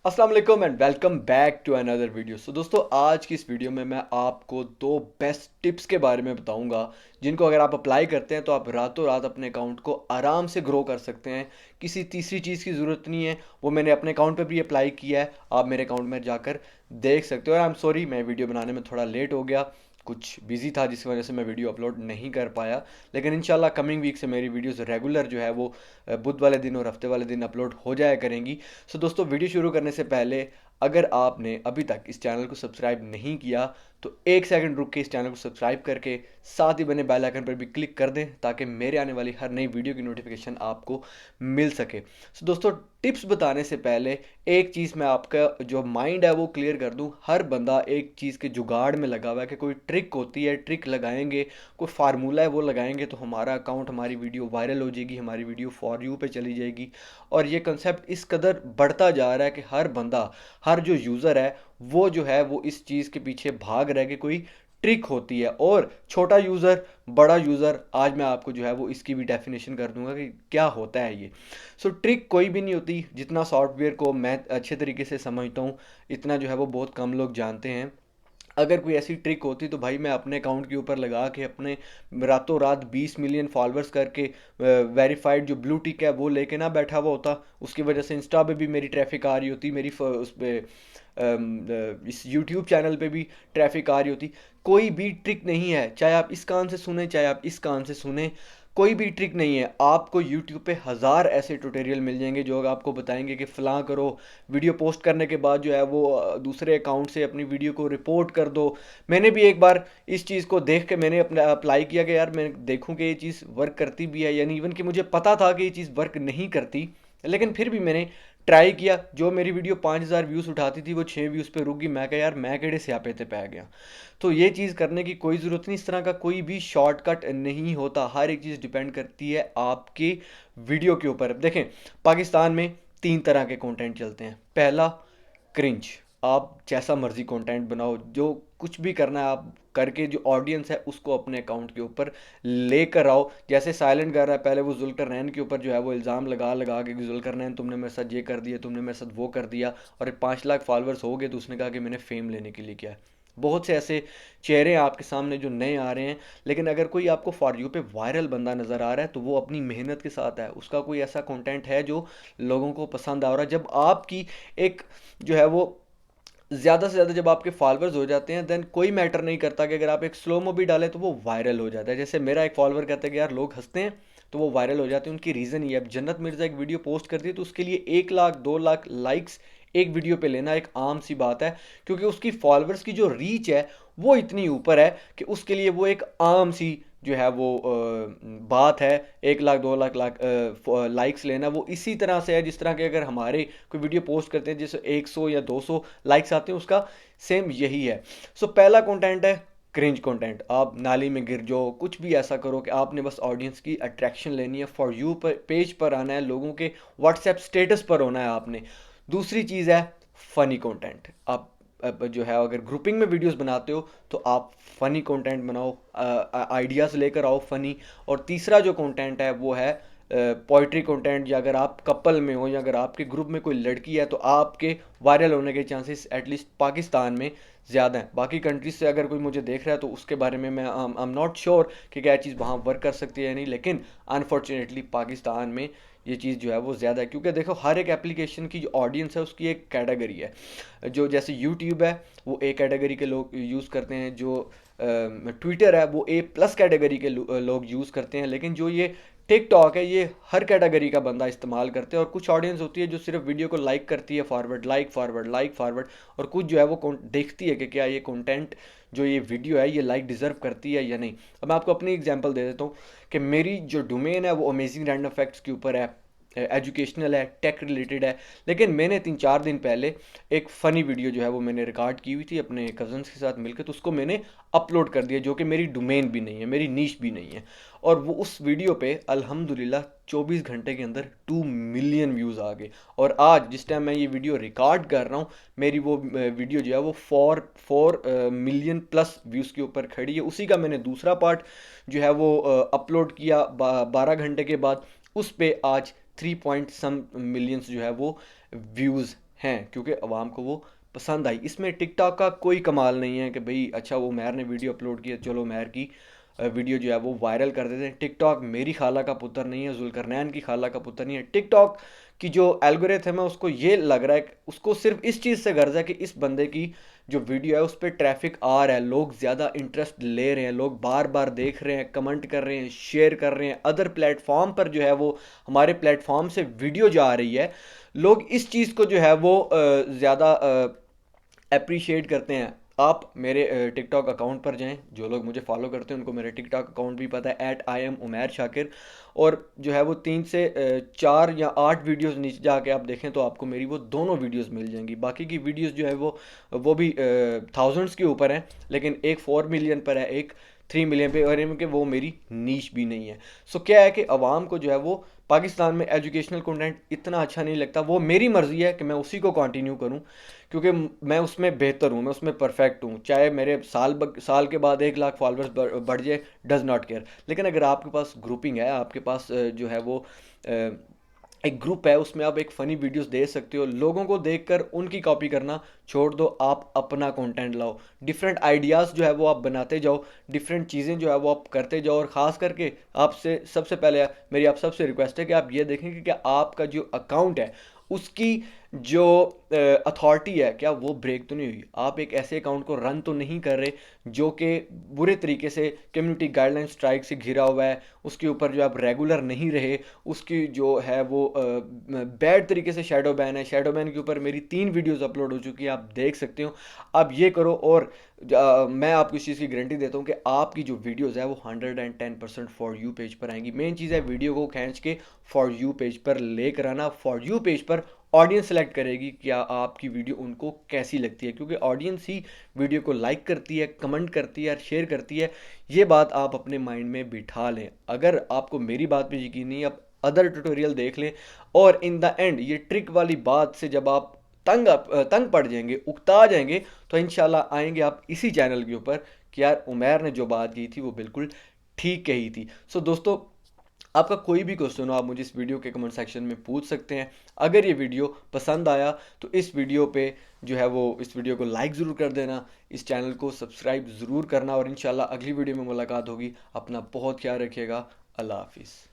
अस्सलाम वालेकुम and welcome back to another video. दोस्तों, आज की इस वीडियो में मैं आपको दो बेस्ट टिप्स के बारे में बताऊंगा जिनको अगर आप अप्लाई करते हैं तो आप रातों रात अपने अकाउंट को आराम से ग्रो कर सकते हैं। किसी तीसरी चीज़ की ज़रूरत नहीं है। वो मैंने अपने अकाउंट पे भी अप्लाई किया है, आप मेरे अकाउंट में जाकर देख सकते हो। और आई एम सॉरी, मैं वीडियो बनाने में थोड़ा लेट हो गया, कुछ बिजी था जिसकी वजह से मैं वीडियो अपलोड नहीं कर पाया। लेकिन इंशाल्लाह कमिंग वीक से मेरी वीडियोस रेगुलर जो है वो बुध वाले दिन और हफ्ते वाले दिन अपलोड हो जाया करेंगी। दोस्तों, वीडियो शुरू करने से पहले अगर आपने अभी तक इस चैनल को सब्सक्राइब नहीं किया तो एक सेकंड रुक के इस चैनल को सब्सक्राइब करके साथ ही बने बेल आइकन पर भी क्लिक कर दें ताकि मेरे आने वाली हर नई वीडियो की नोटिफिकेशन आपको मिल सके। दोस्तों, टिप्स बताने से पहले एक चीज़ मैं आपका जो माइंड है वो क्लियर कर दूं। हर बंदा एक चीज़ के जुगाड़ में लगा हुआ है कि कोई ट्रिक होती है, ट्रिक लगाएंगे, कोई फार्मूला है वो लगाएंगे तो हमारा अकाउंट, हमारी वीडियो वायरल हो जाएगी, हमारी वीडियो फॉर यू पे चली जाएगी। और ये कंसेप्ट इस कदर बढ़ता जा रहा है कि हर बंदा, हर जो यूज़र है वो जो है वो इस चीज़ के पीछे भाग रहा है कि कोई ट्रिक होती है। और छोटा यूज़र, बड़ा यूज़र, आज मैं आपको जो है वो इसकी भी डेफिनेशन कर दूंगा कि क्या होता है ये। ट्रिक कोई भी नहीं होती। जितना सॉफ्टवेयर को मैं अच्छे तरीके से समझता हूँ इतना जो है वो बहुत कम लोग जानते हैं। अगर कोई ऐसी ट्रिक होती तो भाई मैं अपने अकाउंट के ऊपर लगा के अपने रातों रात 20 मिलियन फॉलोअर्स करके वेरीफाइड जो ब्लू टिक है वो लेके ना बैठा हुआ होता। उसकी वजह से इंस्टा पे भी मेरी ट्रैफिक आ रही होती, उस पे इस यूट्यूब चैनल पे भी ट्रैफिक आ रही होती। कोई भी ट्रिक नहीं है, चाहे आप इस कान से सुने चाहे आप इस कान से सुने, कोई भी ट्रिक नहीं है। आपको यूट्यूब पे हज़ार ऐसे ट्यूटोरियल मिल जाएंगे जो आपको बताएंगे कि फ़लाँ करो, वीडियो पोस्ट करने के बाद जो है वो दूसरे अकाउंट से अपनी वीडियो को रिपोर्ट कर दो। मैंने भी एक बार इस चीज़ को देख के मैंने अपना अप्लाई किया कि यार मैं देखूं कि ये चीज़ वर्क करती भी है, यानी इवन कि मुझे पता था कि ये चीज़ वर्क नहीं करती, लेकिन फिर भी मैंने ट्राई किया। जो मेरी वीडियो 5,000 व्यूज़ उठाती थी वो 6 व्यूज़ पे रुक गई। मैं कहा यार मैं केड़े स्यापे ते पै गया। तो ये चीज़ करने की कोई ज़रूरत नहीं। इस तरह का कोई भी शॉर्टकट नहीं होता। हर एक चीज़ डिपेंड करती है आपके वीडियो के ऊपर। देखें, पाकिस्तान में तीन तरह के कंटेंट चलते हैं। पहला, क्रिंज। आप जैसा मर्जी कंटेंट बनाओ, जो कुछ भी करना है आप करके जो ऑडियंस है उसको अपने अकाउंट के ऊपर लेकर आओ। जैसे साइलेंट कर रहा है, पहले वो जुल्करनैन के ऊपर जो है वो इल्ज़ाम लगा लगा के कि जुल्करनैन तुमने मेरे साथ ये कर दिया, तुमने मेरे साथ वो कर दिया, और 5 लाख फॉलोअर्स हो गए तो उसने कहा कि मैंने फेम लेने के लिए किया है। बहुत से ऐसे चेहरे हैं आपके सामने जो नए आ रहे हैं। लेकिन अगर कोई आपको फॉर यू पे वायरल बंदा नज़र आ रहा है तो वो अपनी मेहनत के साथ है, उसका कोई ऐसा कंटेंट है जो लोगों को पसंद आ रहा है। जब आपकी एक जो है वो ज़्यादा से ज़्यादा जब आपके फॉलोअर्स हो जाते हैं, देन कोई मैटर नहीं करता कि अगर आप एक स्लो मो भी डालें तो वो वायरल हो जाता है। जैसे मेरा एक फॉलोअर कहता है कि यार लोग हंसते हैं तो वो वायरल हो जाते हैं। उनकी रीज़न ये है, अब जन्नत मिर्ज़ा एक वीडियो पोस्ट करती है तो उसके लिए 1 लाख 2 लाख लाइक्स एक वीडियो पे लेना एक आम सी बात है, क्योंकि उसकी फॉलोअर्स की जो रीच है वो इतनी ऊपर है कि उसके लिए वो एक आम सी जो है वो बात है। 1 लाख 2 लाख लाइक्स लेना वो इसी तरह से है जिस तरह के अगर हमारे कोई वीडियो पोस्ट करते हैं जैसे 100 या 200 लाइक्स आते हैं, उसका सेम यही है। पहला कंटेंट है क्रिंज कंटेंट। आप नाली में गिर जाओ, कुछ भी ऐसा करो कि आपने बस ऑडियंस की अट्रैक्शन लेनी है, फॉर यू पर पेज पर आना है, लोगों के व्हाट्सएप स्टेटस पर होना है आपने। दूसरी चीज़ है फ़नी कंटेंट। आप जो है अगर ग्रुपिंग में वीडियोस बनाते हो तो आप फ़नी कंटेंट बनाओ, आइडियाज़ लेकर आओ फ़नी। और तीसरा जो कंटेंट है वो है पोइट्री कंटेंट। या अगर आप कपल में हो या अगर आपके ग्रुप में कोई लड़की है तो आपके वायरल होने के चांसेस एटलीस्ट पाकिस्तान में ज़्यादा हैं। बाकी कंट्रीज से अगर कोई मुझे देख रहा है तो उसके बारे में मैं आई एम नॉट श्योर कि क्या चीज़ वहाँ वर्क कर सकती है या नहीं, लेकिन अनफॉर्चुनेटली पाकिस्तान में ये चीज़ जो है वो ज़्यादा है। क्योंकि देखो, हर एक एप्लीकेशन की जो ऑडियंस है उसकी एक कैटेगरी है। जो जैसे यूट्यूब है वो ए कैटेगरी के लोग यूज़ करते हैं, जो ट्विटर है वो A+ कैटेगरी के लोग यूज़ करते हैं, लेकिन जो ये टिकटॉक है ये हर कैटेगरी का बंदा इस्तेमाल करते हैं। और कुछ ऑडियंस होती है जो सिर्फ वीडियो को लाइक करती है, forward like forward like forward, और कुछ जो है वो देखती है कि क्या ये कंटेंट, जो ये वीडियो है, ये लाइक डिज़र्व करती है या नहीं। अब मैं आपको अपनी एग्जांपल दे देता हूँ कि मेरी जो डोमेन है वो अमेजिंग रैंडम फैक्ट्स के ऊपर है, एजुकेशनल है, टेक रिलेटेड है। लेकिन मैंने 3-4 दिन पहले एक फ़नी वीडियो जो है वो मैंने रिकॉर्ड की हुई थी अपने कज़न्स के साथ मिलकर, तो उसको मैंने अपलोड कर दिया, जो कि मेरी डोमेन भी नहीं है, मेरी नीश भी नहीं है। और वो उस वीडियो पे अल्हम्दुलिल्लाह 24 घंटे के अंदर 2 मिलियन व्यूज़ आ गए। और आज जिस टाइम मैं ये वीडियो रिकॉर्ड कर रहा हूँ, मेरी वो वीडियो जो है वो 4 मिलियन प्लस व्यूज़ के ऊपर खड़ी है। उसी का मैंने दूसरा पार्ट जो है वो अपलोड किया 12 घंटे के बाद। उस पे आज 3 पॉइंट सम मिलियंस जो है वो व्यूज़ हैं क्योंकि अवाम को वो पसंद आई। इसमें टिकटॉक का कोई कमाल नहीं है कि भाई अच्छा वो उमैर ने वीडियो अपलोड की है, चलो उमैर की वीडियो जो है वो वायरल कर देते हैं। टिकटॉक मेरी खाला का पुत्र नहीं है, जुल्करनैन की खाला का पुत्र नहीं है। टिकटॉक की जो एल्गोरिथम है उसको ये लग रहा है कि उसको सिर्फ इस चीज़ से गर्ज है कि इस बंदे की जो वीडियो है उस पर ट्रैफिक आ रहा है, लोग ज़्यादा इंटरेस्ट ले रहे हैं, लोग बार बार देख रहे हैं, कमेंट कर रहे हैं, शेयर कर रहे हैं, अदर प्लेटफॉर्म पर जो है वो हमारे प्लेटफॉर्म से वीडियो जा रही है। लोग इस चीज़ को जो है वो ज़्यादा अप्रिशिएट करते हैं। आप मेरे टिकटॉक अकाउंट पर जाएं, जो लोग मुझे फॉलो करते हैं उनको मेरा टिकटॉक अकाउंट भी पता है, @IAM_उमैर शाकिर। और जो है वो 3 से 4 या 8 वीडियोस नीचे जाके आप देखें तो आपको मेरी वो दोनों वीडियोस मिल जाएंगी। बाकी की वीडियोस जो है वो भी थाउजेंड्स के ऊपर हैं, लेकिन एक 4 मिलियन पर है, एक 3 मिलियन पे, और इनके वो मेरी नीश भी नहीं है। सो क्या है कि अवाम को जो है वो पाकिस्तान में एजुकेशनल कंटेंट इतना अच्छा नहीं लगता। वो मेरी मर्ज़ी है कि मैं उसी को कंटिन्यू करूं क्योंकि मैं उसमें बेहतर हूँ, मैं उसमें परफेक्ट हूँ। चाहे मेरे साल के बाद 1 लाख फॉलोअर्स बढ़ जाए, डज नॉट केयर। लेकिन अगर आपके पास ग्रुपिंग है, आपके पास जो है वो एक ग्रुप है, उसमें आप एक फ़नी वीडियोस दे सकते हो। लोगों को देखकर उनकी कॉपी करना छोड़ दो, आप अपना कंटेंट लाओ, डिफरेंट आइडियाज़ जो है वो आप बनाते जाओ, डिफरेंट चीज़ें जो है वो आप करते जाओ। और ख़ास करके आपसे सबसे पहले मेरी आप सबसे रिक्वेस्ट है कि आप ये देखें कि क्या आपका जो अकाउंट है उसकी जो अथॉरिटी है क्या वो ब्रेक तो नहीं हुई। आप एक ऐसे अकाउंट को रन तो नहीं कर रहे जो कि बुरे तरीके से कम्युनिटी गाइडलाइन स्ट्राइक से घिरा हुआ है, उसके ऊपर जो आप रेगुलर नहीं रहे, उसकी जो है वो बैड तरीके से शेडो बैन है। शेडो बैन के ऊपर मेरी 3 वीडियोस अपलोड हो चुकी है, आप देख सकते हो। आप ये करो और मैं आपको इस चीज़ की गारंटी देता हूँ कि आपकी जो वीडियोस है वो 110% फॉर यू पेज पर आएंगी। मेन चीज़ है वीडियो को खींच के फॉर यू पेज पर लेकर आना। फॉर यू पेज पर ऑडियंस सेलेक्ट करेगी क्या आपकी वीडियो उनको कैसी लगती है, क्योंकि ऑडियंस ही वीडियो को लाइक करती है, कमेंट करती है और शेयर करती है। ये बात आप अपने माइंड में बिठा लें। अगर आपको मेरी बात पे यकीन नहीं, आप अदर ट्यूटोरियल देख लें। और इन द एंड ये ट्रिक वाली बात से जब आप तंग पड़ जाएंगे, उकता जाएंगे, तो इंशाल्लाह आएंगे आप इसी चैनल के ऊपर कि यार उमैर ने जो बात की थी वो बिल्कुल ठीक कही थी। सो दोस्तों, आपका कोई भी क्वेश्चन हो आप मुझे इस वीडियो के कमेंट सेक्शन में पूछ सकते हैं। अगर ये वीडियो पसंद आया तो इस वीडियो पे जो है वो इस वीडियो को लाइक ज़रूर कर देना, इस चैनल को सब्सक्राइब ज़रूर करना, और इंशाल्लाह अगली वीडियो में मुलाकात होगी। अपना बहुत ख्याल रखिएगा। अल्लाह हाफिज़।